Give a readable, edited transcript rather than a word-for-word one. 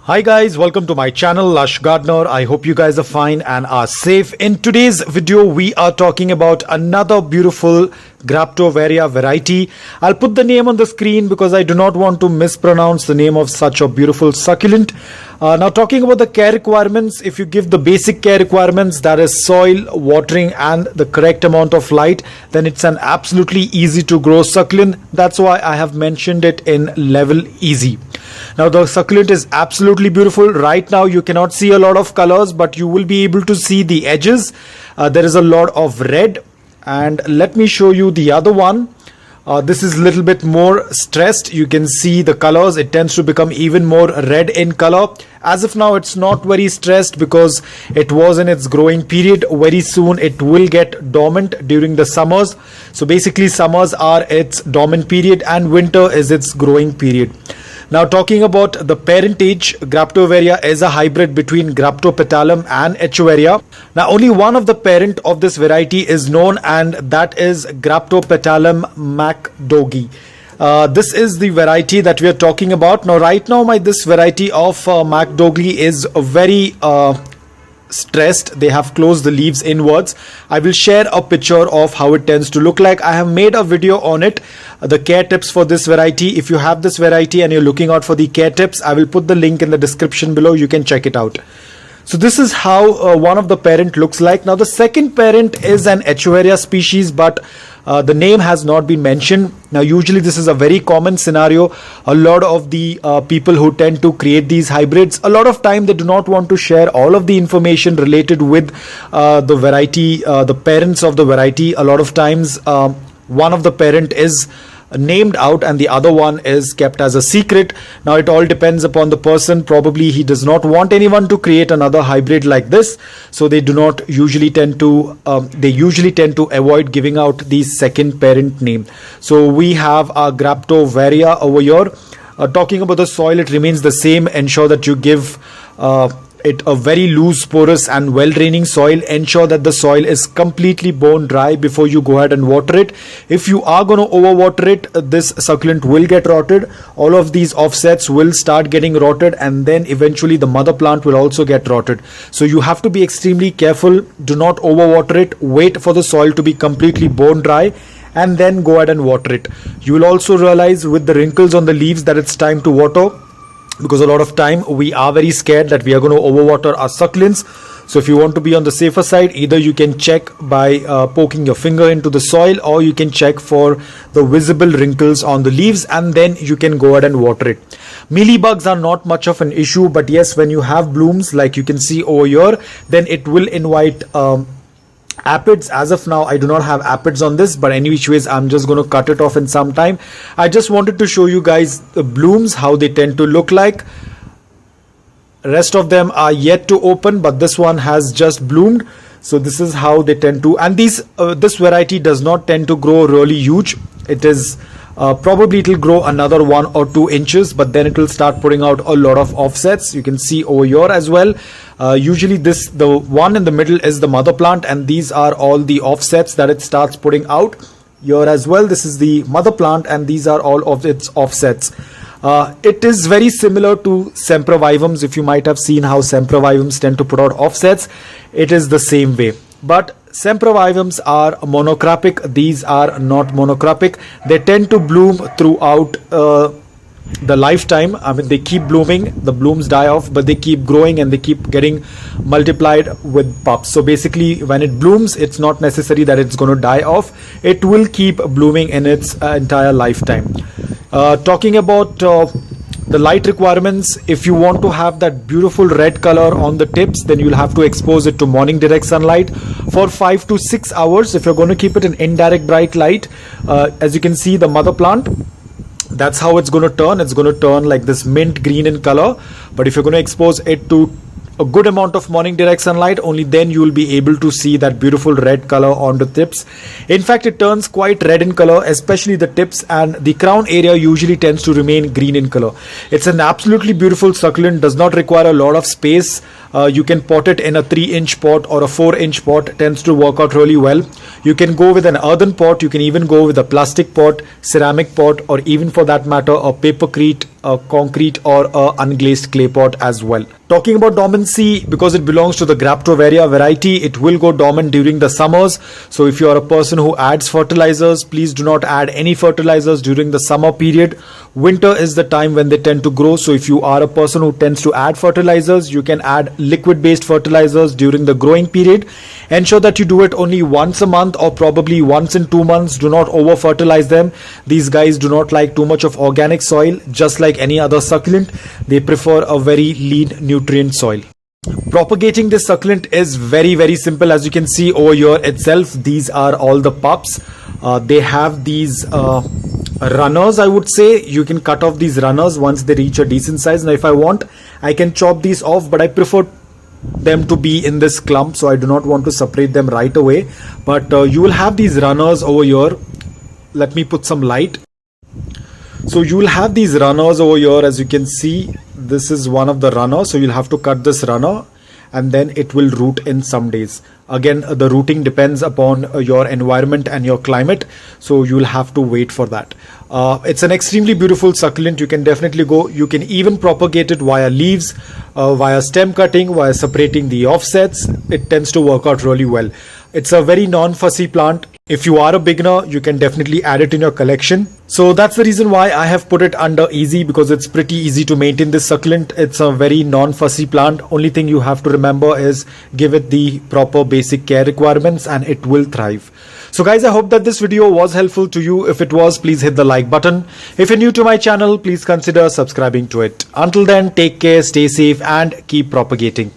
Hi guys, welcome to my channel Lush Gardener. I hope you guys are fine and are safe. In today's video we are talking about another beautiful xGRAPTOVERIA variety. I'll put the name on the screen because I do not want to mispronounce the name of such a beautiful succulent. Now talking about the care requirements, if you give the basic care requirements, that is soil, watering and the correct amount of light, then it's an absolutely easy to grow succulent. That's why I have mentioned it in level easy. Now the succulent is absolutely beautiful. Right now you cannot see a lot of colors, but you will be able to see the edges. There is a lot of red, and let me show you the other one. This is a little bit more stressed. You can see the colors. It tends to become even more red in color. As of now, it's not very stressed because it was in its growing period. Very soon it will get dormant during the summers. So basically summers are its dormant period and winter is its growing period. Now talking about the parentage, xGRAPTOVERIA is a hybrid between Graptopetalum and Echeveria. Now only one of the parent of this variety is known, and that is Graptopetalum macdougii. This is the variety that we are talking about. Now right now this variety of macdougii is very stressed. They have closed the leaves inwards. I will share a picture of how it tends to look like. I have made a video on it, the care tips for this variety. If you have this variety and you're looking out for the care tips, I will put the link in the description below. You can check it out. So this is how one of the parent looks like. Now the second parent is an Echeveria species, but the name has not been mentioned. Now usually this is a very common scenario. A lot of the people who tend to create these hybrids, a lot of time they do not want to share all of the information related with the variety, the parents of the variety. A lot of times one of the parent is named out and the other one is kept as a secret. Now it all depends upon the person. Probably he does not want anyone to create another hybrid like this, so they do not usually tend to avoid giving out the second parent name. So we have our xGRAPTOVERIA over here. Talking about the soil, it remains the same. Ensure that you give it a very loose, porous and well draining soil. Ensure that the soil is completely bone dry before you go ahead and water it. If you are going to overwater it, this succulent will get rotted. All of these offsets will start getting rotted, and then eventually the mother plant will also get rotted. So you have to be extremely careful. Do not overwater it. Wait for the soil to be completely bone dry and then go ahead and water it. You will also realize with the wrinkles on the leaves that it's time to water, because a lot of time we are very scared that we are going to overwater our succulents. So if you want to be on the safer side, either you can check by poking your finger into the soil, or you can check for the visible wrinkles on the leaves, and then you can go ahead and water it. Mealybugs are not much of an issue, but yes, when you have blooms like you can see over here, then it will invite aphids. As of now I do not have aphids on this, but any which ways I'm just going to cut it off in some time. I just wanted to show you guys the blooms, how they tend to look like. Rest of them are yet to open, but this one has just bloomed. So this is how they tend to, and these this variety does not tend to grow really huge. It is probably it will grow another 1 or 2 inches, but then it will start putting out a lot of offsets. You can see over here as well. Usually the one in the middle is the mother plant, and these are all the offsets that it starts putting out. Here as well, this is the mother plant, and these are all of its offsets. It is very similar to sempervivums. If you might have seen how sempervivums tend to put out offsets, it is the same way. But sempervivums are monocropic. These are not monocropic. They tend to bloom throughout the lifetime. I mean, they keep blooming, the blooms die off, but they keep growing and they keep getting multiplied with pups. So basically when it blooms, it's not necessary that it's going to die off. It will keep blooming in its entire lifetime. Talking about the light requirements, if you want to have that beautiful red color on the tips, then you'll have to expose it to morning direct sunlight for 5 to 6 hours. If you're going to keep it in indirect bright light, as you can see the mother plant, that's how it's going to turn. It's going to turn like this mint green in color. But if you're going to expose it to a good amount of morning direct sunlight, only then you will be able to see that beautiful red color on the tips. In fact, it turns quite red in color, especially the tips, and the crown area usually tends to remain green in color. It's an absolutely beautiful succulent, does not require a lot of space. You can pot it in a 3-inch pot or a 4-inch pot. It tends to work out really well. You can go with an earthen pot. You can even go with a plastic pot, ceramic pot, or even for that matter a papercrete, a concrete, or a unglazed clay pot as well. Talking about dormancy, because it belongs to the Graptoveria variety, it will go dormant during the summers. So if you are a person who adds fertilizers, please do not add any fertilizers during the summer period. Winter is the time when they tend to grow. So if you are a person who tends to add fertilizers, you can add liquid based fertilizers during the growing period. Ensure that you do it only once a month or probably once in 2 months. Do not over fertilize them. These guys do not like too much of organic soil. Just like any other succulent, they prefer a very lean nutrient soil. Propagating this succulent is very simple. As you can see over here itself, these are all the pups. They have these runners, I would say. You can cut off these runners once they reach a decent size. Now if I want, I can chop these off, but I prefer them to be in this clump, so I do not want to separate them right away. But you will have these runners over here. Let me put some light. So you will have these runners over here. As you can see, this is one of the runners. So you'll have to cut this runner and then it will root in some days. Again, the rooting depends upon your environment and your climate, so you'll have to wait for that. It's an extremely beautiful succulent. You can definitely go. You can even propagate it via leaves, via stem cutting, via separating the offsets. It tends to work out really well. It's a very non-fussy plant. If you are a beginner, you can definitely add it in your collection. So that's the reason why I have put it under easy, because it's pretty easy to maintain this succulent. It's a very non-fussy plant. Only thing you have to remember is give it the proper basic care requirements and it will thrive. So guys, I hope that this video was helpful to you. If it was, please hit the like button. If you're new to my channel, please consider subscribing to it. Until then, take care, stay safe and keep propagating.